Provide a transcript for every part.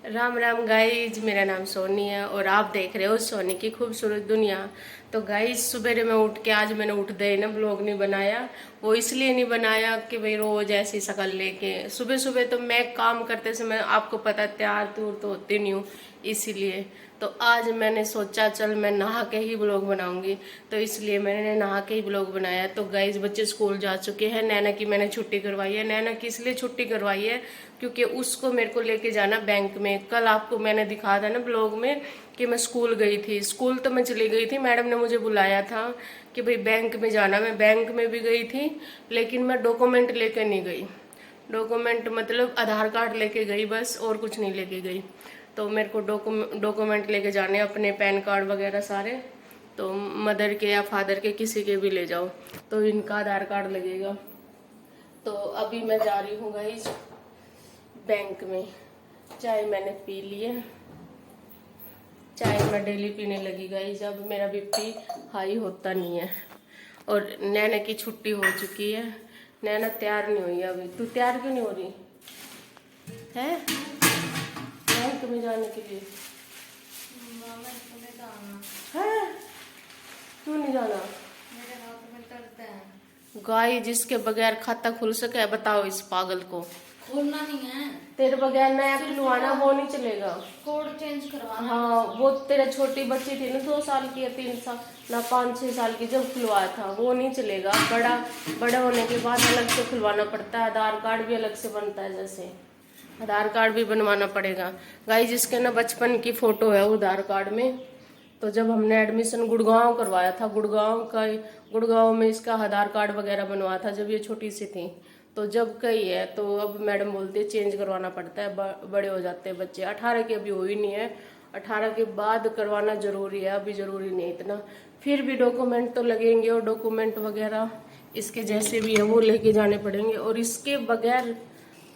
Ram Ram guys, मेरा नाम सोनी है और आप देख रहे हो सोनी की खूबसूरत दुनिया। तो गाइज सुबह में उठ के आज मैंने उठते ही ना ब्लॉग नहीं बनाया। वो इसलिए नहीं बनाया कि भाई रोज ऐसी शक्ल लेके सुबह सुबह तो मैं काम करते समय आपको पता तैयार तूर तो होती नहीं हूँ, इसीलिए तो आज मैंने सोचा चल मैं नहा के ही ब्लॉग बनाऊंगी। तो इसलिए मैंने नहा के ही ब्लॉग बनाया। तो गाइज बच्चे स्कूल जा चुके हैं। नैना की मैंने छुट्टी करवाई है। नैना की इसलिए छुट्टी करवाई है क्योंकि उसको मेरे को लेके जाना बैंक में। कल आपको मैंने दिखाया था ना ब्लॉग में कि मैं स्कूल गई थी। स्कूल तो मैं चली गई थी, मैडम ने मुझे बुलाया था कि भाई बैंक में जाना। मैं बैंक में भी गई थी लेकिन मैं डॉक्यूमेंट लेके नहीं गई। डॉक्यूमेंट मतलब आधार कार्ड लेके गई बस, और कुछ नहीं लेके गई। तो मेरे को डॉक्यूमेंट लेके जाने अपने, पैन कार्ड वगैरह सारे। तो मदर के या फादर के किसी के भी ले जाओ तो इनका आधार कार्ड लगेगा। तो अभी मैं जा रही हूँ गाइस बैंक में। चाय मैंने पी ली है, चाय मैं डेली पीने लगी गाइस। अब मेरा बीपी हाई होता नहीं है। और नैना की छुट्टी हो चुकी है। नैना तैयार नहीं हुई अभी। तू तैयार क्यों नहीं हो रही है बैंक में जाने के लिए? है क्यों नहीं जाना? मेरे हाथ में दर्द है। गाय जिसके बगैर खाता खुल सके बताओ इस पागल को। खोलना नहीं है। तेरे बगैर नया खुलवाना वो नहीं चलेगा। कोड चेंज करवाना। हाँ वो तेरा छोटी बच्ची थी ना 2 साल की या 3 साल ना 5-6 साल की, जब खुलवाया था वो नहीं चलेगा। बड़ा होने के बाद अलग से खुलवाना पड़ता है। आधार कार्ड भी अलग से बनता है, जैसे आधार कार्ड भी बनवाना पड़ेगा। गाय जिसके ना बचपन की फोटो है वो आधार कार्ड में। तो जब हमने एडमिशन गुड़गांव करवाया था, गुड़गांव में इसका आधार कार्ड वगैरह बनवाया था जब ये छोटी सी थी। तो जब कही है तो अब मैडम बोलती है चेंज करवाना पड़ता है, बड़े हो जाते हैं बच्चे। 18 की अभी हो ही नहीं है, 18 के बाद करवाना जरूरी है, अभी जरूरी नहीं इतना। फिर भी डॉक्यूमेंट तो लगेंगे और डॉक्यूमेंट वगैरह इसके जैसे भी है वो लेके जाने पड़ेंगे। और इसके बगैर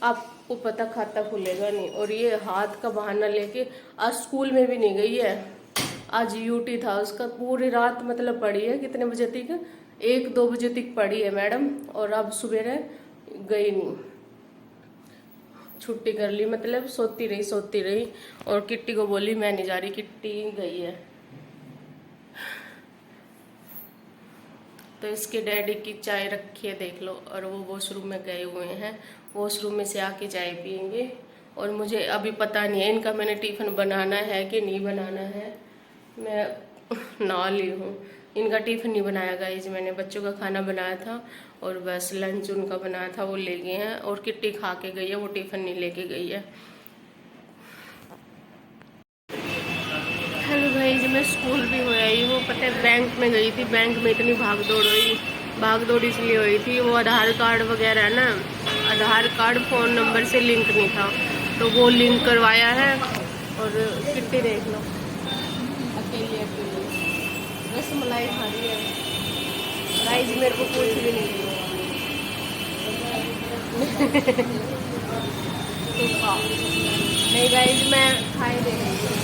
आपको पता खाता खुलेगा नहीं। और ये हाथ का बहाना लेके आज स्कूल में भी नहीं गई है। आज यूटी था उसका, पूरी रात मतलब पढ़ी है। कितने बजे तक? 1-2 बजे तक पढ़ी है मैडम। और अब सुबह गई नहीं, छुट्टी कर ली, मतलब सोती रही। और किट्टी को बोली मैं नहीं जा रही, किट्टी गई है। तो इसके डैडी की चाय रखी है देख लो, और वो वॉशरूम में गए हुए हैं। वॉशरूम में से आके चाय पियेंगे। और मुझे अभी पता नहीं है इनका मैंने टिफिन बनाना है कि नहीं बनाना है। मैं ना ली हूँ, इनका टिफिन नहीं बनाया गाइस। मैंने बच्चों का खाना बनाया था और बस लंच उनका बनाया था, वो ले गए हैं। और किट्टी खा के गई है, वो टिफिन नहीं लेके गई है। हेलो गाइस, मैं स्कूल भी हो आई हूँ। पता है बैंक में गई थी, बैंक में इतनी भाग दौड़ इसलिए हुई थी। वो आधार कार्ड वगैरह है ना, आधार कार्ड फ़ोन नंबर से लिंक नहीं था तो वो लिंक करवाया है। और किट्टी देख लो अकेली रसमलाई खा रही है गाइस, मेरे को कुछ भी नहीं दिया। नहीं गाइस मैं खाए दे रही हूँ,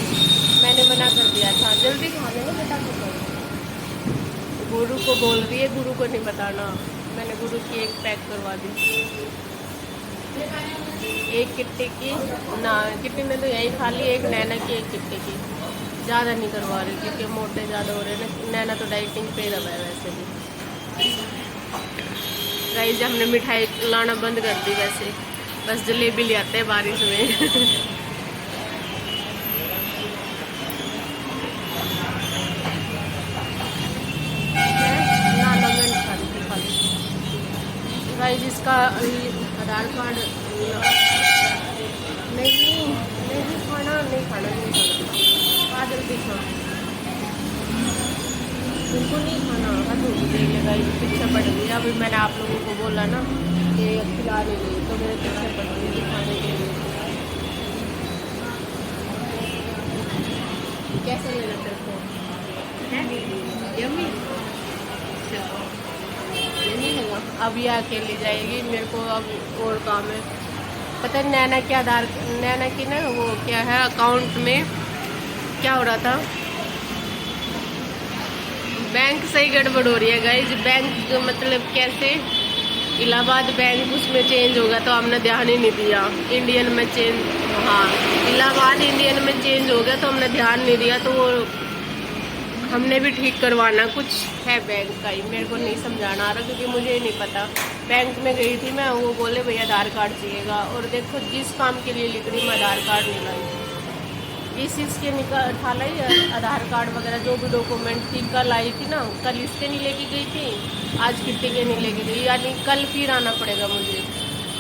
मैंने मना कर दिया था। जल्दी खा लेना बेटा को। गुरु को बोल रही है, गुरु को नहीं बताना। मैंने गुरु की एक पैक करवा दी, एक किट्टी की ना, किट्टी ने तो यही खा ली। एक नैना की, एक किट्टी की। ज़्यादा नहीं करवा रही क्योंकि मोटे ज़्यादा हो रहे हैं ना। नैना तो डाइटिंग पे रहा है वैसे भी। गाइस हमने मिठाई लाना बंद कर दी वैसे, बस जलेबी ले आते हैं बारिश में। गाइस इसका आधार कार्ड नहीं खाना पागल दिखा, बिल्कुल नहीं खाना। हद हो गई देगा, पीछे पड़ गई। अभी मैंने आप लोगों को बोला ना कि खिला नहीं गई तो मेरे पीछे पड़ गई खाने के लिए। कैसे लेना तेरे को है यम्मी? नहीं लगा, अब ये अकेले जाएगी। मेरे को अब और काम है। पता है नैना की ना वो क्या है, अकाउंट में क्या हो रहा था, बैंक से ही गड़बड़ हो रही है गाइस। बैंक मतलब कैसे इलाहाबाद बैंक उसमें चेंज होगा तो हमने ध्यान ही नहीं दिया। इंडियन में चेंज, हाँ इलाहाबाद इंडियन में चेंज हो गया तो हमने ध्यान नहीं दिया। तो वो हमने भी ठीक करवाना कुछ है बैंक का ही, मेरे को नहीं समझाना आ रहा क्योंकि मुझे ही नहीं पता। बैंक में गई थी मैं, वो बोले भैया आधार कार्ड चाहिएगा, और देखो जिस काम के लिए लिख रही मैं आधार कार्ड नहीं लाई, इस इसके निकाला ही आधार कार्ड वगैरह जो भी डॉक्यूमेंट थी कल आई थी ना, कल इसके नहीं लेके गई थी, आज किट्टी के नहीं लेके गई, यानी कल फिर आना पड़ेगा मुझे।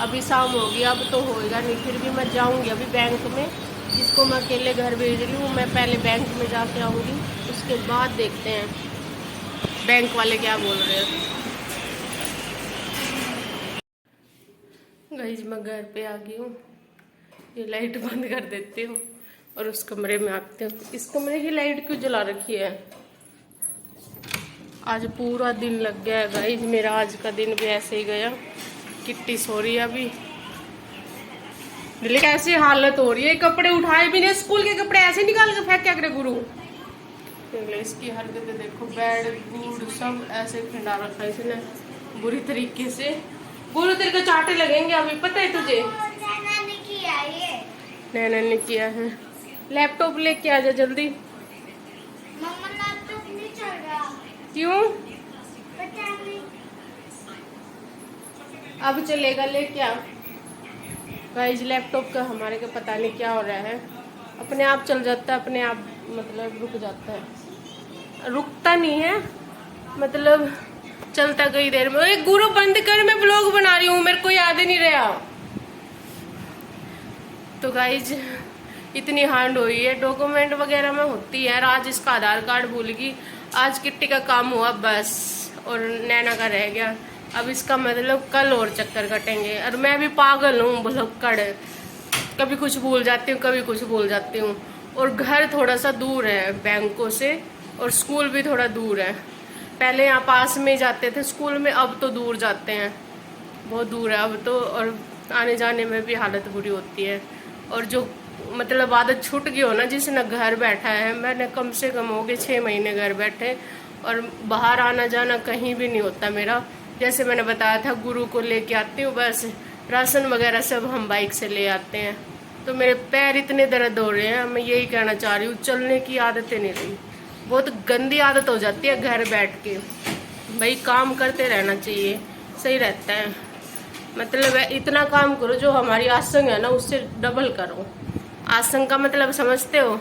अभी शाम होगी, अब तो होएगा नहीं, फिर भी मैं जाऊँगी अभी बैंक में। इसको मैं अकेले घर भेज रही हूँ, मैं पहले बैंक में जाके आऊँगी, उसके बाद देखते हैं बैंक वाले क्या बोल रहे हैं। गाइस मैं घर पे आ गई हूँ, ये लाइट बंद कर देती हूँ और उस कमरे में आते हूँ। इस कमरे की लाइट क्यों जला रखी है? आज पूरा दिन लग गया है गाइस, मेरा आज का दिन भी ऐसे ही गया। किट्टी सो रही है अभी, दिल्ली कैसी हालत हो रही है, कपड़े उठाए भी नहीं, स्कूल के कपड़े ऐसे निकाल के फेंक क्या करे गुरु। इसकी हरकतें देखो, बेड बूढ़ सब ऐसे खिंडा रखा है इसने बुरी तरीके से। गुरु तेरे को चाटे लगेंगे अभी, पता है तुझे? नैना ने किया है। लैपटॉप लेके आ जा जल्दी। मम्मा लैपटॉप नहीं चल रहा। क्यों? पता नहीं। अब चलेगा, लेके आ। गाइस लैपटॉप का हमारे को पता नहीं क्या हो रहा है, अपने आप चल जाता है, अपने आप मतलब रुक जाता है, रुकता नहीं है, मतलब चलता कई देर में। एक गुरु बंद कर, मैं ब्लॉग बना रही हूँ, मेरे को याद ही नहीं रहा। तो गाइज इतनी हांड हुई है, डॉक्यूमेंट वगैरह में होती है। आज इसका आधार कार्ड भूल गई, आज किट्टी का काम हुआ बस, और नैना का रह गया। अब इसका मतलब कल और चक्कर कटेंगे, और मैं भी पागल हूँ भुलक्कड़, कभी कुछ भूल जाती हूँ कभी कुछ भूल जाती हूँ। और घर थोड़ा सा दूर है बैंकों से, और स्कूल भी थोड़ा दूर है। पहले यहाँ पास में जाते थे स्कूल में, अब तो दूर जाते हैं, बहुत दूर है अब तो, और आने जाने में भी हालत बुरी होती है। और जो मतलब आदत छूट गई हो ना, जिसने घर बैठा है, मैंने कम से कम हो गए 6 महीने घर बैठे, और बाहर आना जाना कहीं भी नहीं होता मेरा। जैसे मैंने बताया था, गुरु को लेके आती हूँ बस, राशन वगैरह सब हम बाइक से ले आते हैं। तो मेरे पैर इतने दर्द हो रहे हैं, मैं यही कहना चाह रही हूँ, चलने की आदतें नहीं रही, बहुत गंदी आदत हो जाती है घर बैठ के। भाई काम करते रहना चाहिए, सही रहता है। मतलब इतना काम करो जो हमारी आसन है ना उससे डबल करो। आसन का मतलब समझते हो?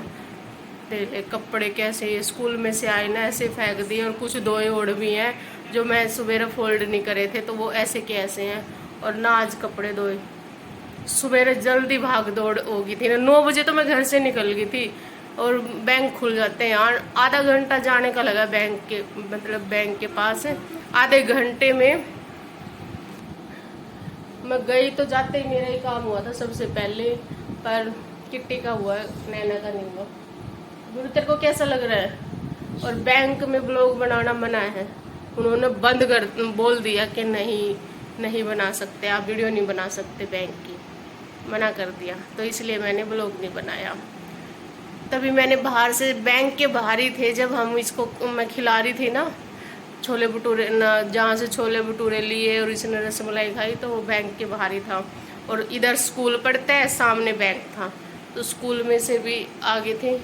तेरे कपड़े कैसे स्कूल में से आए ना ऐसे फेंक दिए, और कुछ धोए ओढ़ भी हैं जो मैं सुबह फोल्ड नहीं करे थे, तो वो ऐसे के ऐसे हैं। और ना आज कपड़े धोए, सुबह जल्दी भाग दौड़ होगी थी ना, 9 बजे तो मैं घर से निकल गई थी, और बैंक खुल जाते हैं यार। आधा घंटा जाने का लगा बैंक के, मतलब बैंक के पास है, आधे घंटे में मैं गई। तो जाते ही मेरा ही काम हुआ था सबसे पहले, पर किट्टी का हुआ, नैना का नहीं हुआ। गुरु तेरे को कैसा लग रहा है? और बैंक में ब्लॉग बनाना मना है, उन्होंने बंद कर बोल दिया कि नहीं बना सकते आप, वीडियो नहीं बना सकते, बैंक की मना कर दिया। तो इसलिए मैंने ब्लॉग नहीं बनाया। तभी मैंने बाहर से, बैंक के बाहर ही थे जब हम इसको, मैं खिला रही थी ना छोले भटूरे ना, जहाँ से छोले भटूरे लिए और इसने रसमलाई खाई, तो वो बैंक के बाहर ही था। और इधर स्कूल पढ़ता है, सामने बैंक था, तो स्कूल में से भी आगे थे।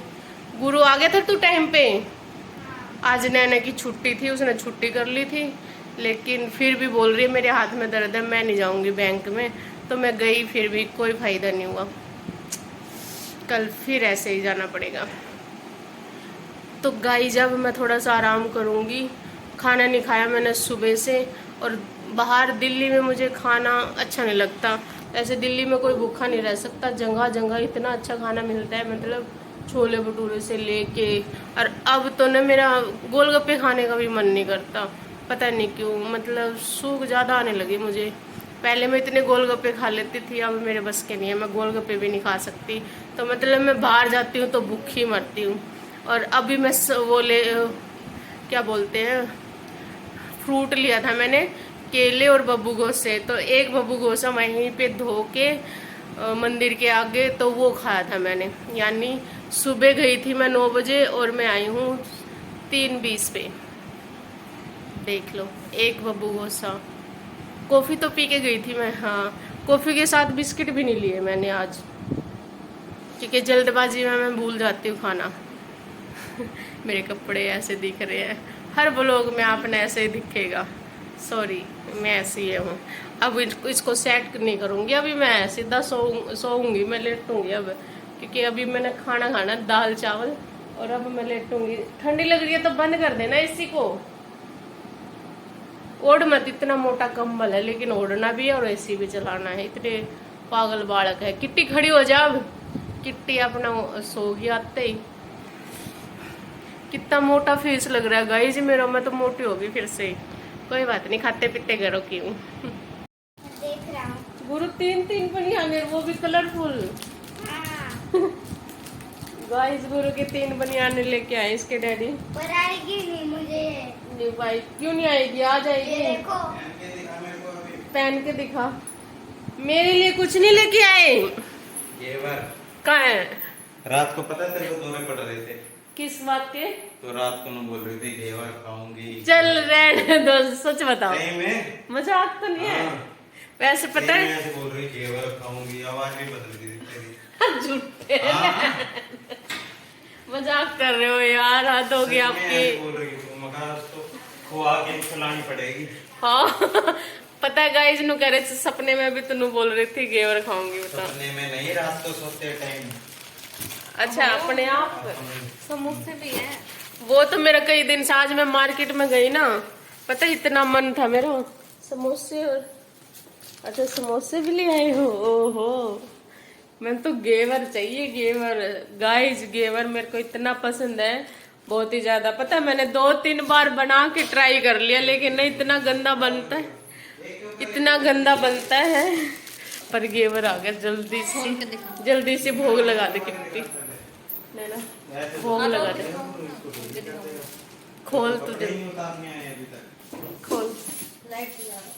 गुरु आ गया था तू टाइम पे? आज नैना की छुट्टी थी, उसने छुट्टी कर ली थी, लेकिन फिर भी बोल रही है मेरे हाथ में दर्द है, मैं नहीं जाऊंगी बैंक में। तो मैं गई, फिर भी कोई फायदा नहीं हुआ, कल फिर ऐसे ही जाना पड़ेगा। तो गाइस अब मैं थोड़ा सा आराम करूंगी। खाना नहीं खाया मैंने सुबह से, और बाहर दिल्ली में मुझे खाना अच्छा नहीं लगता। ऐसे दिल्ली में कोई भूखा नहीं रह सकता, जगह जगह इतना अच्छा खाना मिलता है, मतलब छोले भटूरे से लेके। और अब तो ना मेरा गोलगप्पे खाने का भी मन नहीं करता, पता नहीं क्यों, मतलब सूख ज़्यादा आने लगी मुझे। पहले मैं इतने गोलगप्पे खा लेती थी, अब मेरे बस के नहीं है, मैं गोलगप्पे भी नहीं खा सकती। तो मतलब मैं बाहर जाती हूँ तो भूखी मरती हूँ। और अभी मैं वो क्या बोलते हैं, फ्रूट लिया था मैंने, केले और बब्बू गोश से। तो एक बब्बू गोशा वहीं पे धो के मंदिर के आगे, तो वो खाया था मैंने। यानी सुबह गई थी मैं 9 बजे, और मैं आई हूँ 3:20 पे। देख लो, एक बब्बू गोशा कॉफी तो पी के गई थी मैं, हाँ। कॉफी के साथ बिस्किट भी नहीं लिए मैंने आज, क्योंकि जल्दबाजी में मैं भूल जाती हूँ खाना। मेरे कपड़े ऐसे दिख रहे हैं, हर ब्लॉग में आपने ऐसे ही दिखेगा। सॉरी, मैं ऐसी ही हूँ। अब इसको सेट नहीं करूँगी, अभी मैं सीधा सोऊंगी, मैं लेटूंगी अब, क्योंकि अभी मैंने खाना दाल चावल, और अब मैं लेटूंगी। ठंडी लग रही है तो बंद कर देना इसी को। ओढ़ मत, इतना मोटा कंबल है, लेकिन ओढ़ना भी है और एसी भी चलाना है। इतने पागल बालक है। किट्टी खड़ी हो जा अब। किट्टी अपना सो गई आते ही। कितना मोटा फेस लग रहा है गाइस मेरा, मैं तो मोटी होगी फिर से। कोई बात नहीं, खाते पीते घरों की हूँ। देख रहा हूँ। गुरु 3 बनियान, वो भी कलरफुल। हाँ। गाइस गुरु के 3 बनियान लेके आए इसके डैडी। पर आएगी नहीं मुझे। नहीं भाई, क्यों नहीं आएगी, आ जाएगी। ये देखो। पहन के दिखा। मेरे लिए कुछ नहीं लेके आए। कहाँ है? रात को पता तेरे को दौरे पड़ रहे थे। किस बात के? तो रात को न बोल रही थी घेवर खाऊंगी। चल रहने दो, सच बताओ। सही में? मजाक तो नहीं है? हाँ। वैसे पता है, ऐसे बोल रही घेवर खाऊंगी, आवाज भी बदल गई तेरी। झूठे। हाँ। मजाक कर रहे हो यार, हद होगी सच में ऐसे आपकी। बोल रही थी, मगर तो खुआ के खिलानी पड़ेगी। हाँ। पता है गाइस, नु कह रहे थे सपने में भी तनु बोल रही थी घेवर खाऊंगी, बता। सपने में नहीं, रात को सोते टाइम। अच्छा, अपने आप। समोसे भी है। वो तो मेरा कई दिन से, आज मैं मार्केट में गई ना, पता है इतना मन था मेरा समोसे। और अच्छा, समोसे भी ले आए हो? ओहो, मैं तो घेवर चाहिए, घेवर। गाइस घेवर मेरे को इतना पसंद है, बहुत ही ज्यादा। पता है मैंने 2-3 बार बना के ट्राई कर लिया, लेकिन नहीं, इतना गंदा बनता है, इतना गंदा बनता है। पर घेवर आ गया, जल्दी से भोग लगा दे किट्टी। लेना, भोग लगा दे। खोल तुझे, नहीं उतारने आए अभी तक। खोल। लाइट जला दो।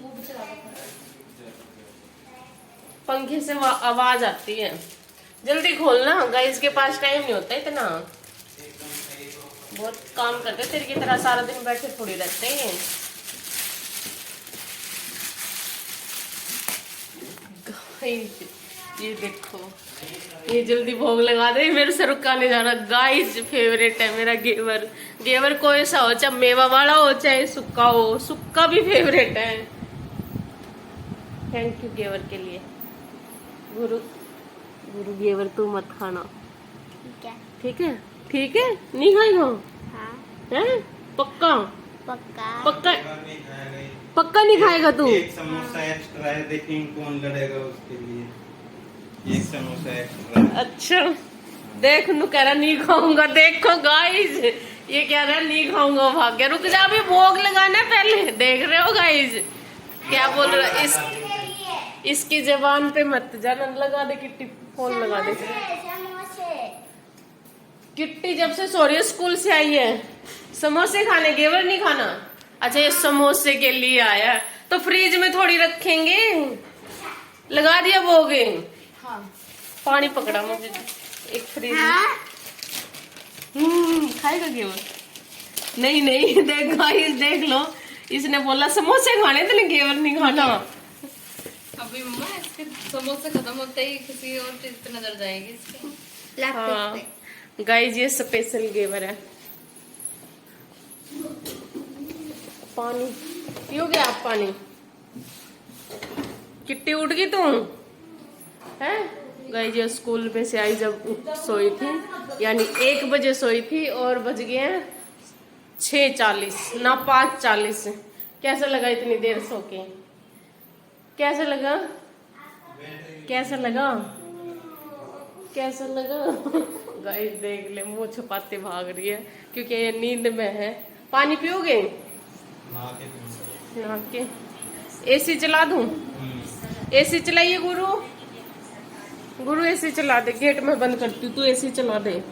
वो भी चला दो। पंखे से आवाज आती है, जल्दी खोलना। गाइस के पास टाइम नहीं होता इतना, बहुत काम करते, तेरे की तरह सारा दिन बैठे थोड़ी रहते हैं। गाइस ये देखो, ये जल्दी भोग लगा दे, मेरे से रुका नहीं जा रहा। गाइस फेवरेट है मेरा घेवर। घेवर कोई सा हो, चाहे मेवा वाला हो चाहे सूखा हो, सूखा भी फेवरेट है। थैंक यू घेवर के लिए। गुरु घेवर तू मत खाना, ठीक है। ठीक है? ठीक है, नहीं खाएगा? हाँ। हैं? पक्का? पक्का। पक्का? नहीं खाएगा ये। पक्का नहीं खाएगा तू? एक समोसा एक्स्ट्रा है, देखेंगे कौन लड़ेगा उसके लिए। एक समोसा एक्स्ट्रा है। अच्छा, देख नु कह रहा नहीं खाऊंगा। देखो गाइस, ये कह रहा नहीं खाऊंगा, भाग गया। रुक जा, अभी भोग लगाना है पहले। देख रहे हो गाइस क्या बोल रहा है? इसकी जबान पे मत जाना। लगा दे किट्टी, फोन लगा दे। समोसे। किट्टी जब से सो रही है, स्कूल से आई है, समोसे खाने, घेवर नहीं खाना। अच्छा, ये समोसे के लिए आया, तो फ्रिज में थोड़ी रखेंगे। लगा दिया भोग। हाँ। पानी पकड़ा मुझे एक फ्रिज में। हाँ? खाएगा घेवर? नहीं नहीं, देख गाइस देख लो, इसने बोला समोसे खाने तो नहीं, घेवर नहीं खाना। अभी मम्मा इसके समोसे खत्म होते ही किसी और चीज पे नजर जाएगी इसकी। हाँ गाइस, ये स्पेशल घेवर है। पानी पियोगे आप? पानी। किट्टी उठ गई तू है? गाइस ये स्कूल में से आई जब सोई थी, यानी 1 बजे सोई थी, और बज गए हैं 6:40 ना 5:40। कैसा लगा इतनी देर सो के? कैसा लगा? कैसा लगा? कैसा लगा? गाइस देख ले, मुंह छुपाते भाग रही है, क्योंकि ये नींद में है। पानी पियोगे? नहा के। एसी चला दूं? एसी चलाइए गुरु। गुरु एसी चला दे, गेट में बंद करती हूँ, तू एसी चला दे।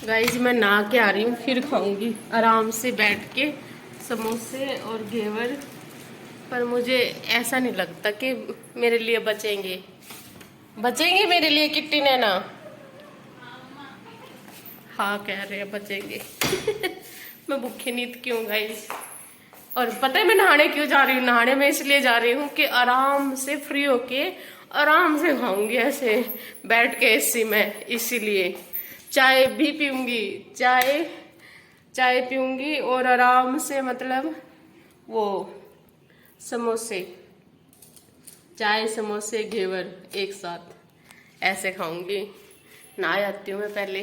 गाइस मैं नहा के आ रही हूँ, फिर खाऊंगी आराम से बैठ के समोसे और घेवर। पर मुझे ऐसा नहीं लगता कि मेरे लिए बचेंगे मेरे लिए किट्टी नैना। हाँ कह रहे हैं बचेंगे। मैं भूखी नहीं क्यों गाइस। और पता है मैं नहाने क्यों जा रही हूँ? नहाने में इसलिए जा रही हूँ कि आराम से फ्री होके आराम से खाऊंगी ऐसे बैठ के एसी में, इसीलिए चाय भी पीऊंगी, चाय पीऊंगी और आराम से मतलब वो समोसे, चाय समोसे घेवर एक साथ ऐसे खाऊंगी। नहा जाती हूँ मैं पहले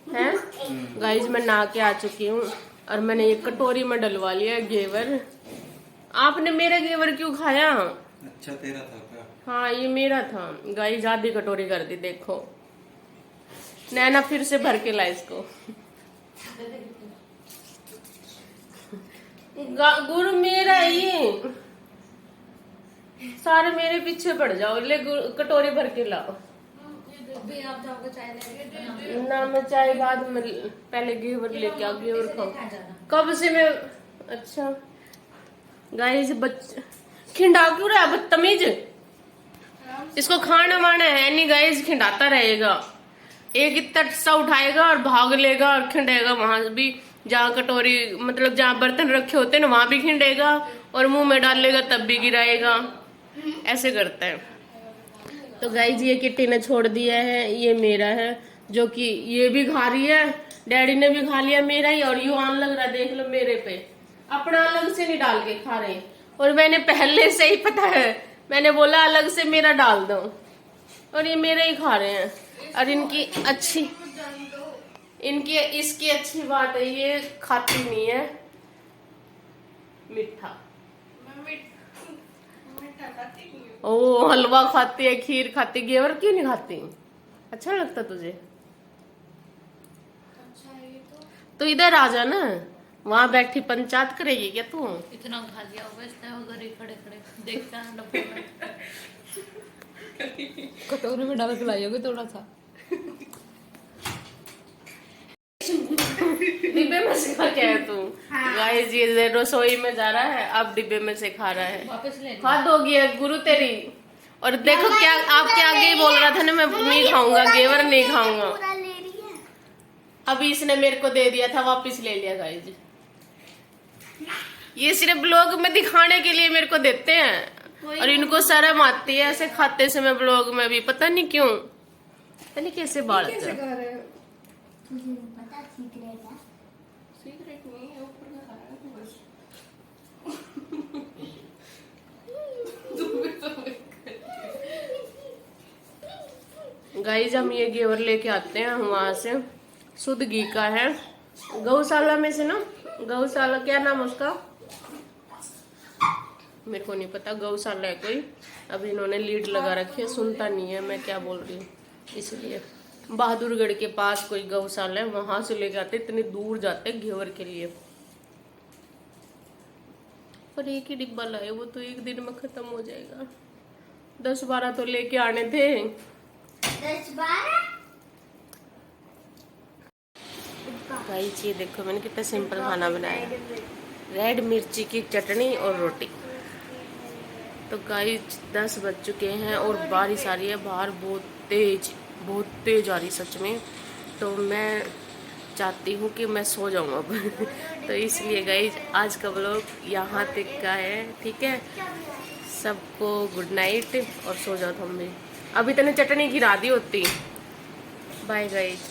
है गाइस। मैं नहा के आ चुकी हूँ और मैंने ये कटोरी में डलवा लिया है घेवर। आपने मेरा घेवर क्यों खाया? अच्छा तेरा था क्या? हाँ ये मेरा था गाइस, आधी कटोरी कर दी। देखो नैना फिर से भर के ला इसको। गुरु मेरा है ये, सारे मेरे पीछे पड़ जाओ। ले कटोरी भर के लाओ। भी आप जाओगे चाय लेके? ना मैं चाय बाद में, पहले घेवर लेके आओ, घेवर खाओ। कब से मैं, अच्छा गाइस खिंडा क्यों रहा बदतमीज? इसको खाना वाना है नहीं गाइस, खिंडाता रहेगा। एक इतना सा उठाएगा और भाग लेगा और खिंडेगा वहां भी, जहाँ कटोरी मतलब जहाँ बर्तन रखे होते हैं ना वहां भी खिंडेगा और मुंह में डाल लेगा तब भी गिराएगा, ऐसे करता है। तो गाइस ये किट्टी ने छोड़ दिया है, ये मेरा है, जो कि ये भी खा रही है, डैडी ने भी खा लिया मेरा ही, और यूं लग रहा है देख लो मेरे पे, अपना अलग से नहीं डाल के खा रहे। और मैंने पहले से ही पता है, मैंने बोला अलग से मेरा डाल दो, और ये मेरे ही खा रहे हैं। और इसकी अच्छी बात है ये खाती नहीं है मीठा। ओ हलवा खाती है, खीर खाती, घेवर क्यों नहीं खाती? अच्छा लगता तुझे? तो इधर आ जा ना, वहां बैठी पंचायत करेगी क्या तू? इतना खा लिया होगा इसने, उधर ही खड़े खड़े देखता है डब्बे में। कटोरी में डाल के लाई होगी थोड़ा सा। डिब्बे में से खा क्या है तू? गाइस ये रसोई में जा रहा है, अब डिब्बे में से खा रहा है। वापस ले हाथ हो गया गुरु तेरी। और देखो क्या आपके आगे ही बोल रहा था ना, मैं नहीं खाऊंगा घेवर, नहीं खाऊंगा। अभी इसने मेरे को दे दिया था, वापस ले लिया गाइस। ये सिर्फ ब्लॉग में दिखाने के लिए मेरे को देते हैं, और इनको शर्म आती है ऐसे खाते समय ब्लॉग में भी, पता नहीं क्यों, पता नहीं कैसे बाढ़ते हैं। सीक्रेट नहीं है, ऊपर का खा रहा है बस। गाइस हम ये घेवर लेके आते हैं वहां से, शुद्ध घी का है, गौशाला में से ना, गौशाला क्या नाम उसका मेरे को नहीं पता, गौशाला है कोई। अब इन्होंने लीड लगा रखी है, सुनता नहीं है मैं क्या बोल रही हूँ, इसलिए बहादुरगढ़ के पास कोई गौशाला है, वहां से लेके आते, इतनी दूर जाते घेवर के लिए। पर एक ही डिब्बा लाए, वो तो एक दिन में खत्म हो जाएगा। 10-12 तो लेके आने थे। 10-12 गाइस ये देखो मैंने कितना सिंपल खाना बनाया, रेड मिर्ची की चटनी और रोटी। तो गाइस 10 बज चुके हैं और बारिश आ रही है बाहर, बहुत तेज आ रही सच में। तो मैं चाहती हूँ कि मैं सो जाऊँ अब। तो इसलिए गाइस आज का व्लॉग यहाँ तक का है, ठीक है। सबको गुड नाइट और सो जाओ तुम भी। अभी तने चटनी गिरा दी होती। Bye guys.